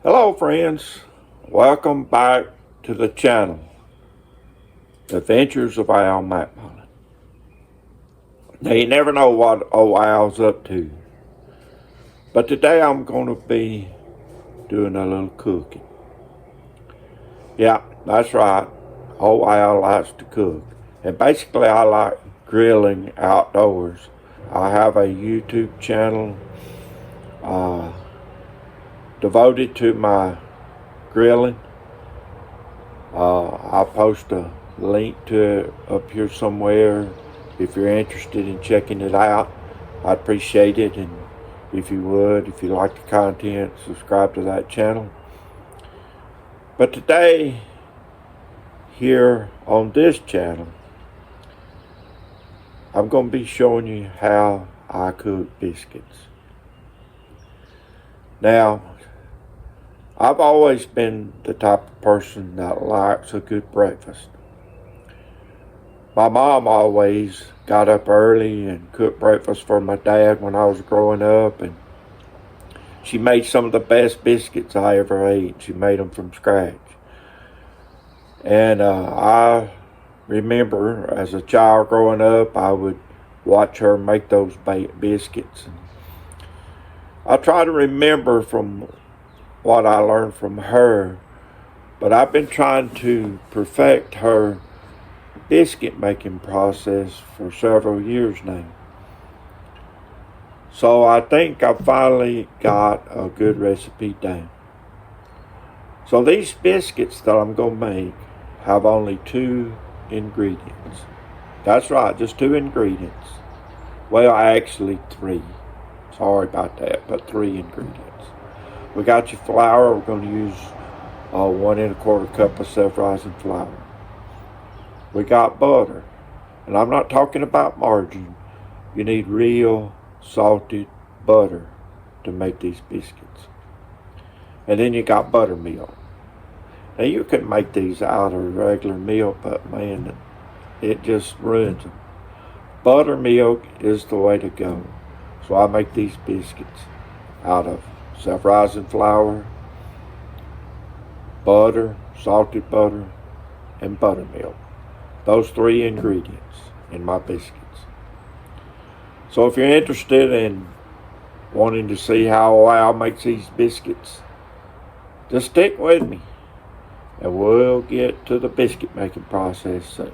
Hello friends, welcome back to the channel, The Adventures of Al McMullan. Now you never know what old Al's up to, but today I'm going to be doing a little cooking. Yeah, that's right, old Al likes to cook, and basically I like grilling outdoors. I have a YouTube channel devoted to my grilling. I'll post a link to it up here somewhere if you're interested in checking it out. I'd appreciate it, and if you like the content, subscribe to that channel. But today, here on this channel, I'm going to be showing you how I cook biscuits. Now, I've always been the type of person that likes a good breakfast. My mom always got up early and cooked breakfast for my dad when I was growing up, and she made some of the best biscuits I ever ate. She made them from scratch. And I remember as a child growing up, I would watch her make those biscuits. And I try to remember from what I learned from her, but I've been trying to perfect her biscuit making process for several years now. So I think I finally got a good recipe down. So these biscuits that I'm going to make have only 2 ingredients. That's right, just 2 ingredients. Well, actually 3. Sorry about that, but 3 ingredients. We got your flour. We're going to use 1 1/4 cup of self-rising flour. We got butter, and I'm not talking about margarine. You need real salted butter to make these biscuits. And then you got buttermilk. Now you can make these out of regular milk, but man, it just ruins them. Buttermilk is the way to go. So I make these biscuits out of self-rising flour, butter, salted butter, and buttermilk. Those 3 ingredients in my biscuits. So if you're interested in wanting to see how Al makes these biscuits, just stick with me and we'll get to the biscuit making process soon.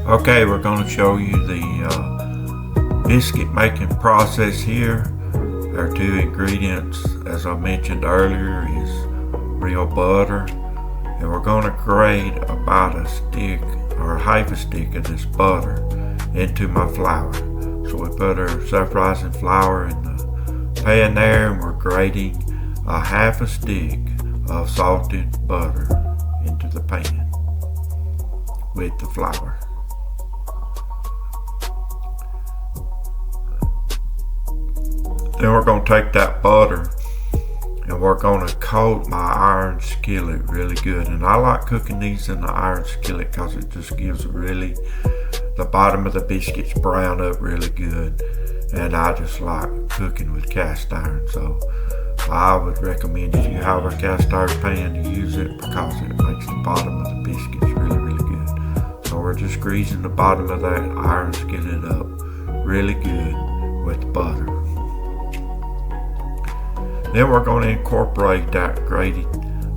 Okay, we're going to show you the biscuit making process here. Our 2 ingredients, as I mentioned earlier, is real butter, and we're going to grate about a stick or half a stick of this butter into my flour. So we put our self-rising flour in the pan there, and we're grating a half a stick of salted butter into the pan with the flour. Then we're going to take that butter and we're going to coat my iron skillet really good. And I like cooking these in the iron skillet because it just gives the bottom of the biscuits brown up really good. And I just like cooking with cast iron. So I would recommend, if you have a cast iron pan, to use it because it makes the bottom of the biscuits really, really good. So we're just greasing the bottom of that iron skillet up really good with butter. Then we're going to incorporate that grated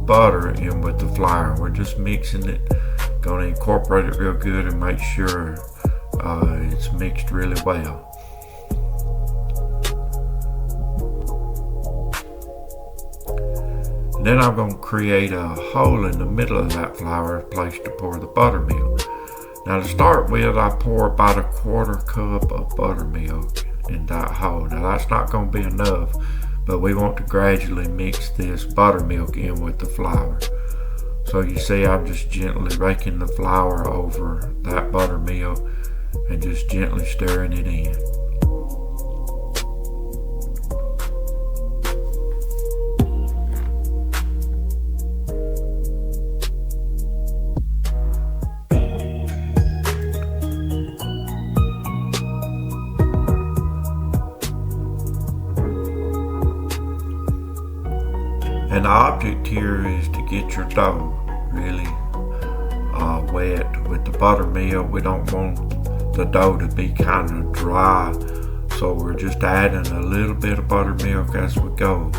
butter in with the flour. We're just mixing it, going to incorporate it real good and make sure it's mixed really well. And then I'm going to create a hole in the middle of that flour, a place to pour the buttermilk. Now to start with, I pour about a 1/4 cup of buttermilk in that hole. Now that's not going to be enough, but we want to gradually mix this buttermilk in with the flour. So you see, I'm just gently raking the flour over that buttermilk and just gently stirring it in. And the object here is to get your dough really wet with the buttermilk. We don't want the dough to be kind of dry, so we're just adding a little bit of buttermilk as we go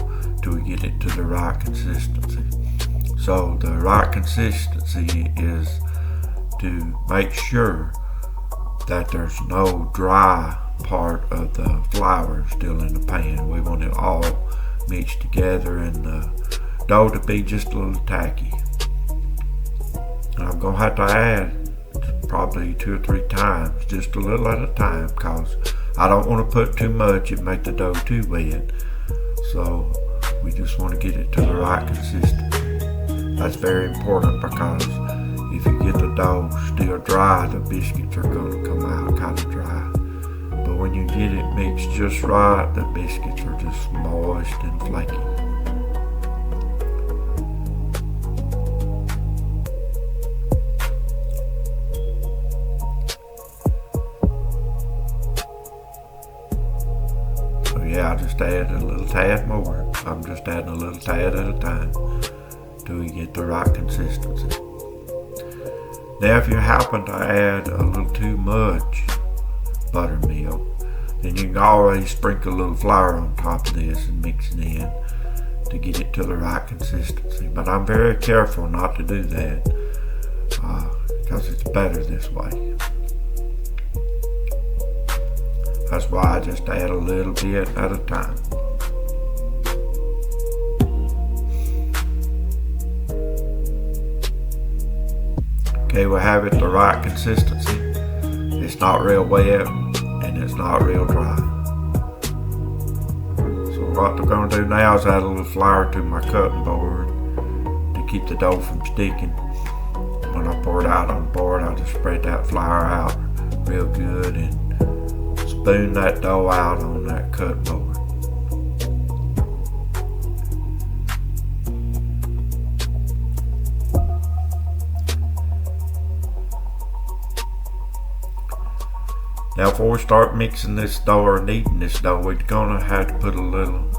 till we get it to the right consistency. So the right consistency is to make sure that there's no dry part of the flour still in the pan. We want it all mixed together and the dough to be just a little tacky. And I'm going to have to add probably 2 or 3 times, just a little at a time, because I don't want to put too much and make the dough too wet. So we just want to get it to the right consistency. That's very important, because if you get the dough still dry, the biscuits are going to come out kind of dry. But when you get it mixed just right, the biscuits are just moist and flaky. Yeah, I just add a little tad more. I'm just adding a little tad at a time till you get the right consistency. Now if you happen to add a little too much buttermilk, then you can always sprinkle a little flour on top of this and mix it in to get it to the right consistency. But I'm very careful not to do that because it's better this way. That's why I just add a little bit at a time. Okay, we have it the right consistency. It's not real wet and it's not real dry. So what I'm going to do now is add a little flour to my cutting board to keep the dough from sticking. When I pour it out on the board, I just spread that flour out real good and spoon that dough out on that cut board. Now before we start mixing this dough or kneading this dough, we're going to have to put a little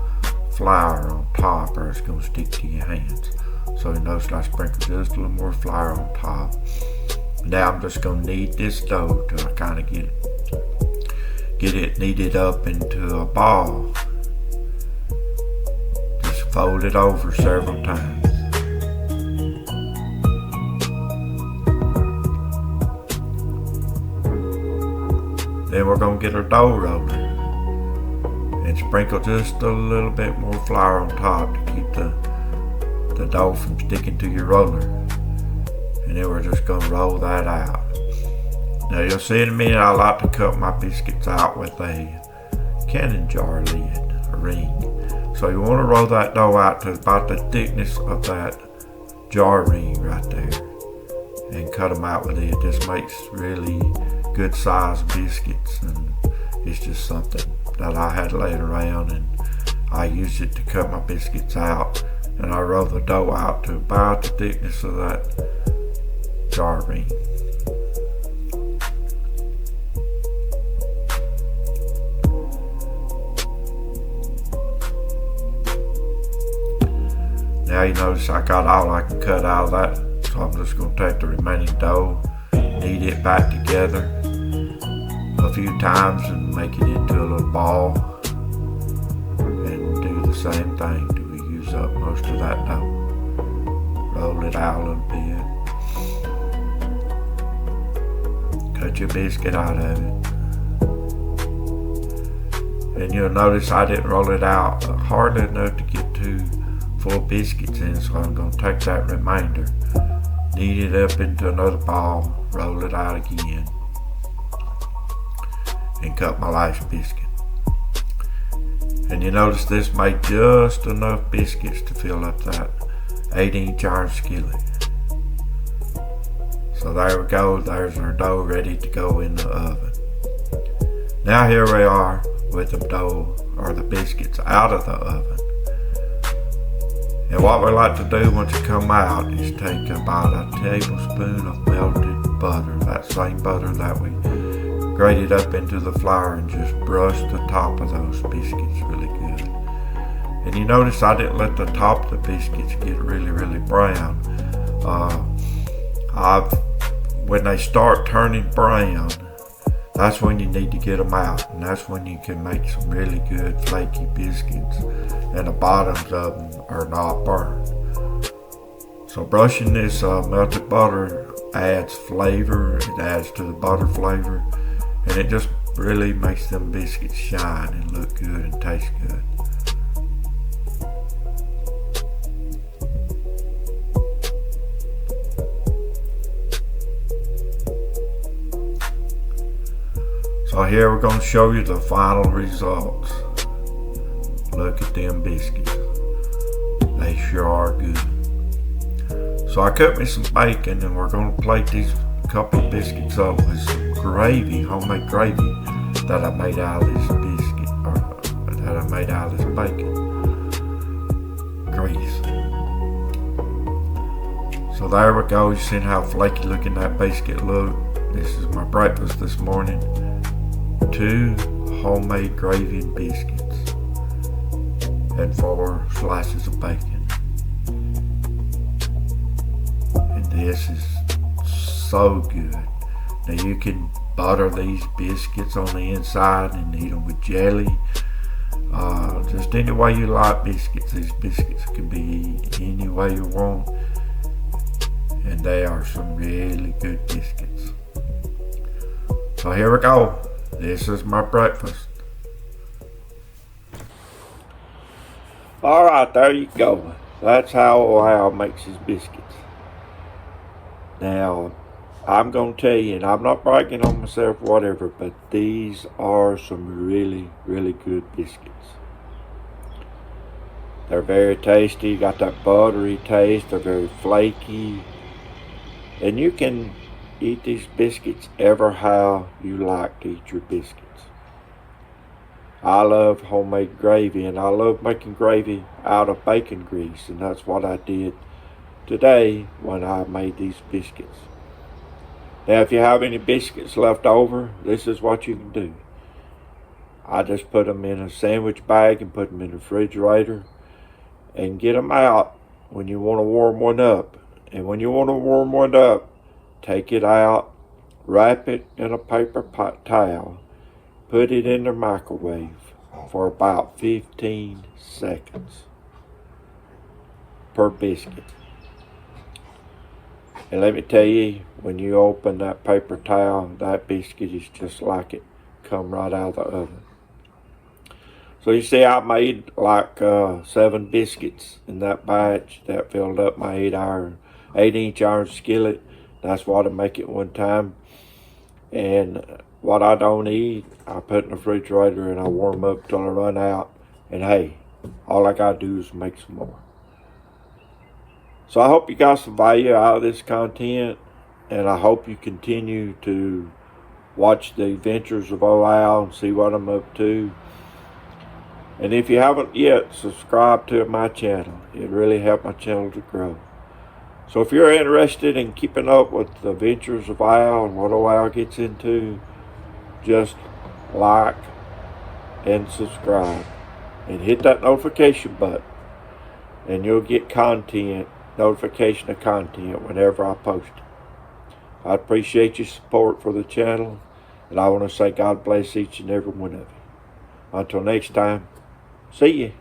flour on top or it's going to stick to your hands. So you notice I sprinkle just a little more flour on top. Now I'm just going to knead this dough till I kind of get it kneaded up into a ball. Just fold it over several times. Then we're going to get our dough roller and sprinkle just a little bit more flour on top to keep the dough from sticking to your roller. And then we're just going to roll that out. Now you'll see in a minute I like to cut my biscuits out with a canning jar lid, a ring. So you want to roll that dough out to about the thickness of that jar ring right there and cut them out with it. This makes really good sized biscuits and it's just something that I had laying around and I used it to cut my biscuits out, and I roll the dough out to about the thickness of that jar ring. Now you notice I got all I can cut out of that, so I'm just going to take the remaining dough, knead it back together a few times and make it into a little ball and do the same thing till we use up most of that dough. Roll it out a little bit. Cut your biscuit out of it. And you'll notice I didn't roll it out hard enough to get 2 full biscuits in, so I'm going to take that remainder, knead it up into another ball, roll it out again, and cut my last biscuit. And you notice this made just enough biscuits to fill up that 8-inch iron skillet. So there we go, there's our dough ready to go in the oven. Now here we are with the dough or the biscuits out of the oven. And what we like to do once you come out is take about a tablespoon of melted butter, that same butter that we grated up into the flour, and just brush the top of those biscuits really good. And you notice I didn't let the top of the biscuits get really, really brown. When they start turning brown, that's when you need to get them out, and that's when you can make some really good flaky biscuits, and the bottoms of them are not burned. So brushing this melted butter adds flavor, it adds to the butter flavor, and it just really makes them biscuits shine and look good and taste good. So here we're going to show you the final results. Look at them biscuits. They sure are good. So I cut me some bacon, and we're going to plate these couple of biscuits up with some gravy, homemade gravy that I made out of this biscuit, or that I made out of this bacon grease. So there we go. You see how flaky looking that biscuit looked. This is my breakfast this morning. 2 homemade gravy and biscuits and 4 slices of bacon. And this is so good. Now you can butter these biscuits on the inside and eat them with jelly. Just any way you like biscuits. These biscuits can be any way you want. And they are some really good biscuits. So here we go. This is my breakfast. Alright, there you go. That's how Al makes his biscuits. Now, I'm going to tell you, and I'm not bragging on myself or whatever, but these are some really, really good biscuits. They're very tasty. You got that buttery taste. They're very flaky. And you can eat these biscuits ever how you like to eat your biscuits. I love homemade gravy, and I love making gravy out of bacon grease, and that's what I did today when I made these biscuits. Now if you have any biscuits left over, this is what you can do. I just put them in a sandwich bag and put them in the refrigerator and get them out when you want to warm one up. And when you want to warm one up, take it out, wrap it in a paper towel, put it in the microwave for about 15 seconds per biscuit. And let me tell you, when you open that paper towel, that biscuit is just like it come right out of the oven. So you see, I made like 7 biscuits in that batch that filled up my 8-inch iron skillet. That's what I make it one time. And what I don't eat, I put in the refrigerator and I warm up till I run out. And hey, all I gotta do is make some more. So I hope you got some value out of this content, and I hope you continue to watch the adventures of Al and see what I'm up to. And if you haven't yet, subscribe to my channel. It really helped my channel to grow. So if you're interested in keeping up with the adventures of Al and what Al gets into, just like and subscribe and hit that notification button, and you'll get notification of content whenever I post it. I appreciate your support for the channel, and I want to say God bless each and every one of you. Until next time, see you.